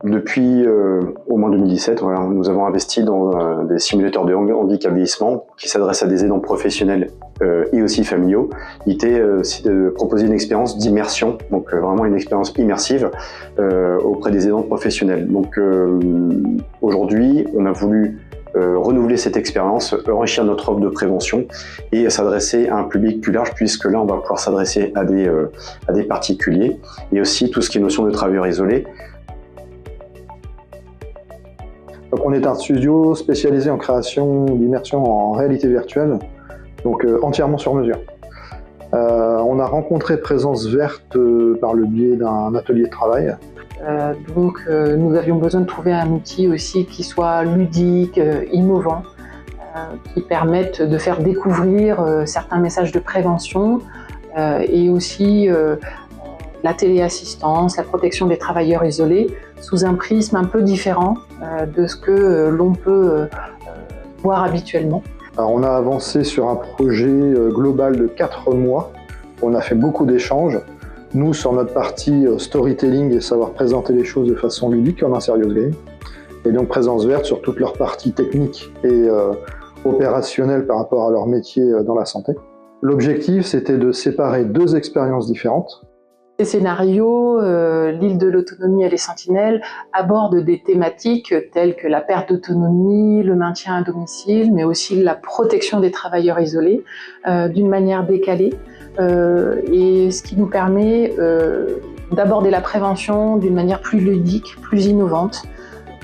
Depuis au moins 2017, voilà, nous avons investi dans des simulateurs de handicap vieillissement qui s'adressent à des aidants professionnels et aussi familiaux. L'idée c'est de proposer une expérience d'immersion, donc vraiment une expérience immersive auprès des aidants professionnels. Donc aujourd'hui, on a voulu renouveler cette expérience, enrichir notre offre de prévention et s'adresser à un public plus large, puisque là on va pouvoir s'adresser à des particuliers et aussi tout ce qui est notion de travailleurs isolés. Donc on est un studio spécialisé en création d'immersion en réalité virtuelle, donc entièrement sur mesure. On a rencontré Présence Verte par le biais d'un atelier de travail. Nous avions besoin de trouver un outil aussi qui soit ludique, innovant, qui permette de faire découvrir certains messages de prévention et aussi la téléassistance, la protection des travailleurs isolés sous un prisme un peu différent de ce que l'on peut voir habituellement. Alors on a avancé sur un projet global de 4 mois. On a fait beaucoup d'échanges. Nous, sur notre partie storytelling et savoir présenter les choses de façon ludique comme un serious game. Et donc Présence Verte sur toute leur partie technique et opérationnelle par rapport à leur métier dans la santé. L'objectif, c'était de séparer 2 expériences différentes. Ces scénarios, l'île de l'autonomie et les sentinelles, abordent des thématiques telles que la perte d'autonomie, le maintien à domicile, mais aussi la protection des travailleurs isolés d'une manière décalée. Et ce qui nous permet d'aborder la prévention d'une manière plus ludique, plus innovante.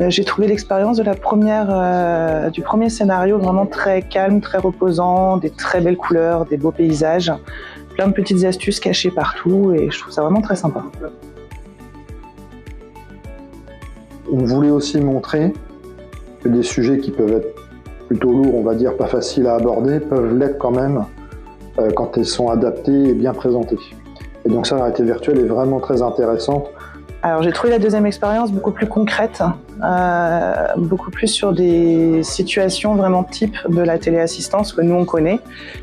J'ai trouvé l'expérience de du premier scénario vraiment très calme, très reposant, des très belles couleurs, des beaux paysages, plein de petites astuces cachées partout et je trouve ça vraiment très sympa. On voulait aussi montrer que des sujets qui peuvent être plutôt lourds, on va dire pas faciles à aborder, peuvent l'être quand même quand ils sont adaptés et bien présentés. Et donc ça, la réalité virtuelle est vraiment très intéressante. Alors j'ai trouvé la deuxième expérience beaucoup plus concrète, beaucoup plus sur des situations vraiment type de la téléassistance que nous on connaît,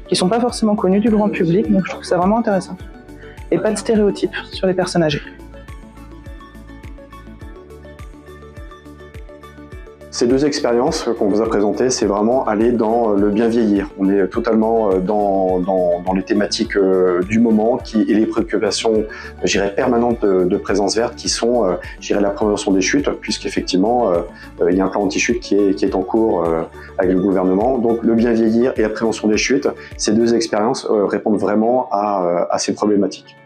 qui ne sont pas forcément connues du grand public, donc je trouve ça vraiment intéressant. Et pas de stéréotypes sur les personnes âgées. Ces 2 expériences qu'on vous a présentées, c'est vraiment aller dans le bien vieillir. On est totalement dans les thématiques du moment et les préoccupations, je dirais, permanentes de Présence Verte qui sont, je dirais, la prévention des chutes, puisqu'effectivement, il y a un plan anti-chute qui est en cours avec le gouvernement. Donc le bien vieillir et la prévention des chutes, ces 2 expériences répondent vraiment à ces problématiques.